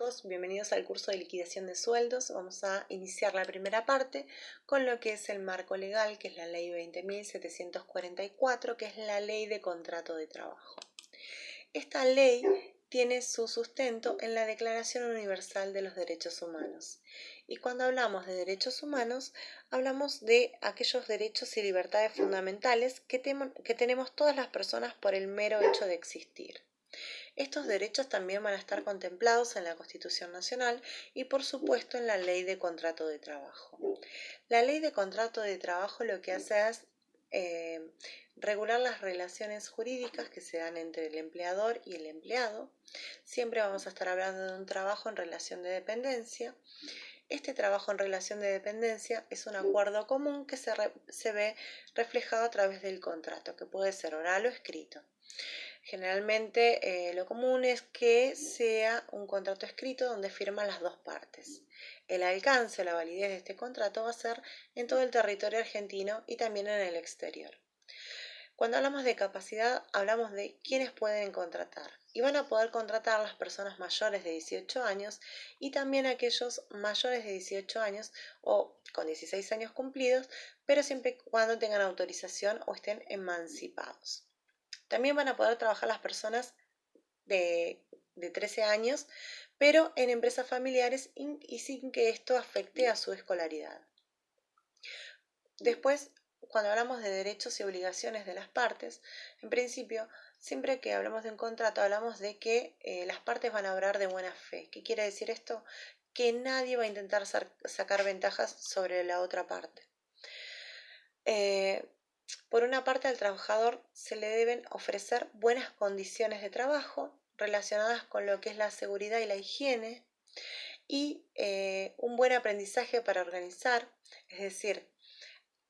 chicos, bienvenidos al curso de liquidación de sueldos. Vamos a iniciar la primera parte con lo que es el marco legal, que es la ley 20.744, que es la ley de contrato de trabajo. Esta ley tiene su sustento en la Declaración Universal de los Derechos Humanos. Y cuando hablamos de derechos humanos, hablamos de aquellos derechos y libertades fundamentales que tenemos todas las personas por el mero hecho de existir. Estos derechos también van a estar contemplados en la Constitución Nacional y por supuesto en la Ley de Contrato de Trabajo. La Ley de Contrato de Trabajo lo que hace es regular las relaciones jurídicas que se dan entre el empleador y el empleado. Siempre vamos a estar hablando de un trabajo en relación de dependencia. Este trabajo en relación de dependencia es un acuerdo común que se ve reflejado a través del contrato, que puede ser oral o escrito. Generalmente lo común es que sea un contrato escrito donde firman las dos partes. El alcance o la validez de este contrato va a ser en todo el territorio argentino y también en el exterior. Cuando hablamos de capacidad, hablamos de quiénes pueden contratar. Y van a poder contratar las personas mayores de 18 años y también aquellos mayores de 18 años o con 16 años cumplidos, pero siempre y cuando tengan autorización o estén emancipados. También van a poder trabajar las personas de 13 años, pero en empresas familiares y sin que esto afecte a su escolaridad. Después, cuando hablamos de derechos y obligaciones de las partes, en principio, siempre que hablamos de un contrato, hablamos de que las partes van a obrar de buena fe. ¿Qué quiere decir esto? Que nadie va a intentar sacar ventajas sobre la otra parte. Por una parte, al trabajador se le deben ofrecer buenas condiciones de trabajo relacionadas con lo que es la seguridad y la higiene y un buen aprendizaje para organizar, es decir,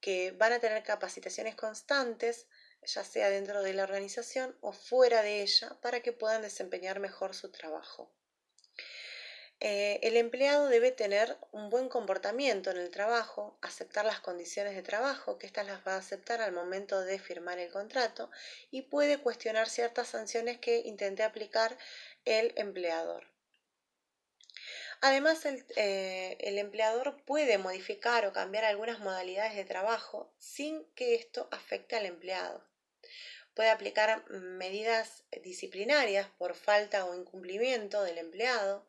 que van a tener capacitaciones constantes, ya sea dentro de la organización o fuera de ella, para que puedan desempeñar mejor su trabajo. El empleado debe tener un buen comportamiento en el trabajo, aceptar las condiciones de trabajo, que éstas las va a aceptar al momento de firmar el contrato, y puede cuestionar ciertas sanciones que intente aplicar el empleador. Además, el empleador puede modificar o cambiar algunas modalidades de trabajo sin que esto afecte al empleado. Puede aplicar medidas disciplinarias por falta o incumplimiento del empleado,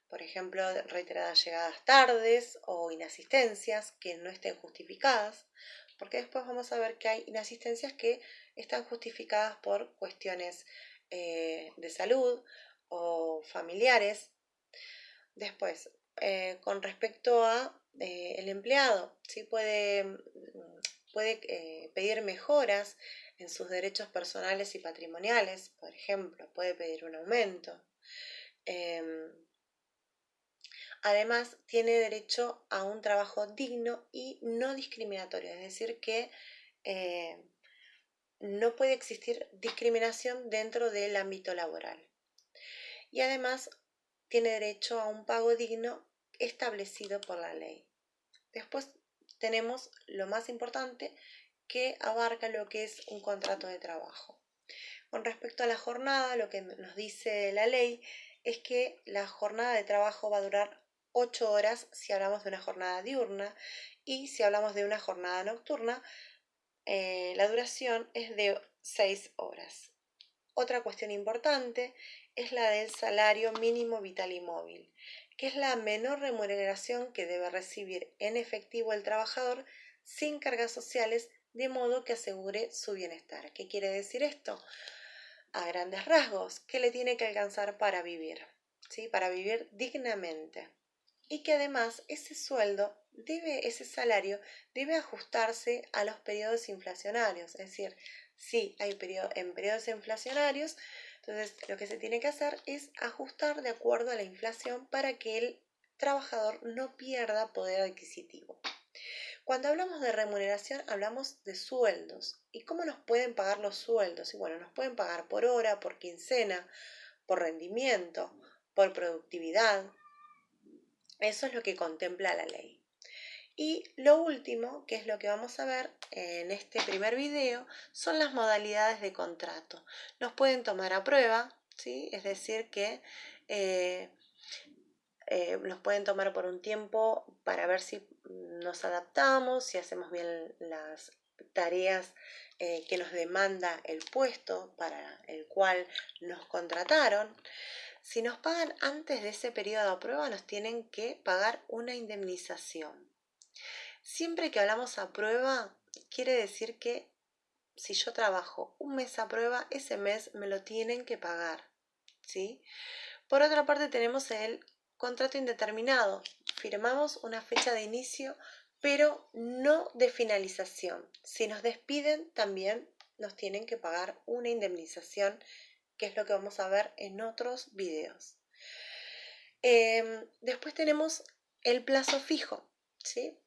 por ejemplo, reiteradas llegadas tardes o inasistencias que no estén justificadas, porque después vamos a ver que hay inasistencias que están justificadas por cuestiones de salud o familiares. Después, con respecto a el empleado, ¿sí? puede pedir mejoras en sus derechos personales y patrimoniales, por ejemplo, puede pedir un aumento. Además, tiene derecho a un trabajo digno y no discriminatorio, es decir, que no puede existir discriminación dentro del ámbito laboral. Y además, tiene derecho a un pago digno establecido por la ley. Después tenemos lo más importante, que abarca lo que es un contrato de trabajo. Con respecto a la jornada, lo que nos dice la ley es que la jornada de trabajo va a durar 8 horas si hablamos de una jornada diurna, y si hablamos de una jornada nocturna, la duración es de 6 horas. Otra cuestión importante es la del salario mínimo vital y móvil, que es la menor remuneración que debe recibir en efectivo el trabajador sin cargas sociales, de modo que asegure su bienestar. ¿Qué quiere decir esto? A grandes rasgos, que le tiene que alcanzar para vivir, ¿sí? Para vivir dignamente. Y que además ese sueldo ese salario debe ajustarse a los periodos inflacionarios. Es decir, si hay en periodos inflacionarios, entonces lo que se tiene que hacer es ajustar de acuerdo a la inflación para que el trabajador no pierda poder adquisitivo. Cuando hablamos de remuneración, hablamos de sueldos. ¿Y cómo nos pueden pagar los sueldos? Y bueno, nos pueden pagar por hora, por quincena, por rendimiento, por productividad. Eso es lo que contempla la ley. Y lo último, que es lo que vamos a ver en este primer video, son las modalidades de contrato. Nos pueden tomar a prueba, ¿sí? Es decir que nos pueden tomar por un tiempo para ver si nos adaptamos, si hacemos bien las tareas que nos demanda el puesto para el cual nos contrataron. Si nos pagan antes de ese periodo de prueba, nos tienen que pagar una indemnización. Siempre que hablamos a prueba, quiere decir que si yo trabajo un mes a prueba, ese mes me lo tienen que pagar, ¿sí? Por otra parte, tenemos el contrato indeterminado. Firmamos una fecha de inicio, pero no de finalización. Si nos despiden, también nos tienen que pagar una indemnización, que es lo que vamos a ver en otros videos. Después tenemos el plazo fijo, ¿sí?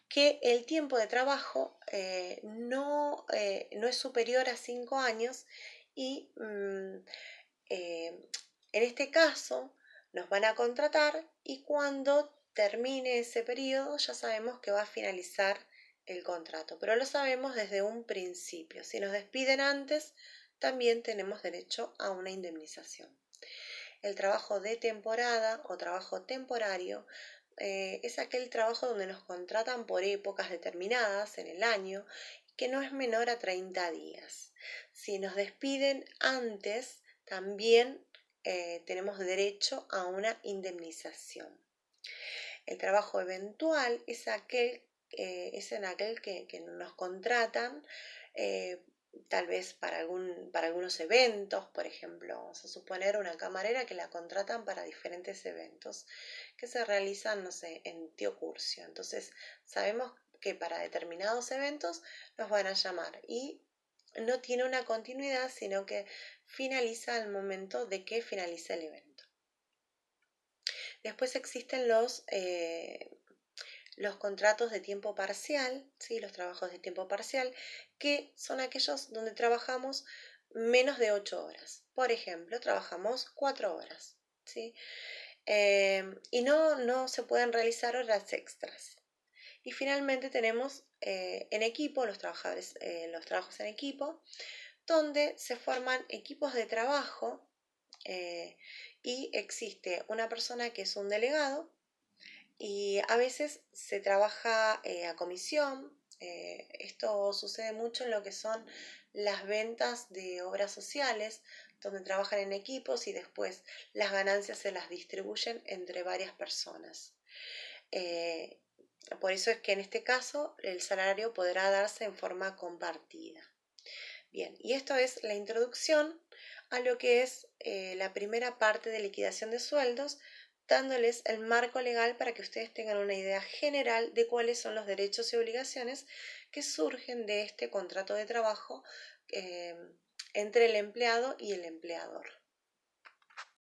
Que el tiempo de trabajo no es superior a 5 años y en este caso nos van a contratar y cuando termine ese periodo ya sabemos que va a finalizar el contrato, pero lo sabemos desde un principio. Si nos despiden antes, también tenemos derecho a una indemnización. El trabajo de temporada o trabajo temporario es aquel trabajo donde nos contratan por épocas determinadas en el año que no es menor a 30 días. Si nos despiden antes, también tenemos derecho a una indemnización. El trabajo eventual es en aquel que nos contratan tal vez para algunos eventos. Por ejemplo, vamos a suponer una camarera que la contratan para diferentes eventos que se realizan, no sé, en Tío Curcio. Entonces sabemos que para determinados eventos nos van a llamar y no tiene una continuidad, sino que finaliza al momento de que finalice el evento. Después existen los contratos de tiempo parcial, ¿sí? Los trabajos de tiempo parcial, que son aquellos donde trabajamos menos de 8 horas. Por ejemplo, trabajamos 4 horas, ¿sí? Y no se pueden realizar horas extras. Y finalmente tenemos en equipo, los trabajos en equipo, donde se forman equipos de trabajo y existe una persona que es un delegado y a veces se trabaja a comisión. Esto sucede mucho en lo que son las ventas de obras sociales, donde trabajan en equipos y después las ganancias se las distribuyen entre varias personas. Por eso es que en este caso el salario podrá darse en forma compartida. Bien, y esto es la introducción a lo que es la primera parte de liquidación de sueldos, dándoles el marco legal para que ustedes tengan una idea general de cuáles son los derechos y obligaciones que surgen de este contrato de trabajo entre el empleado y el empleador.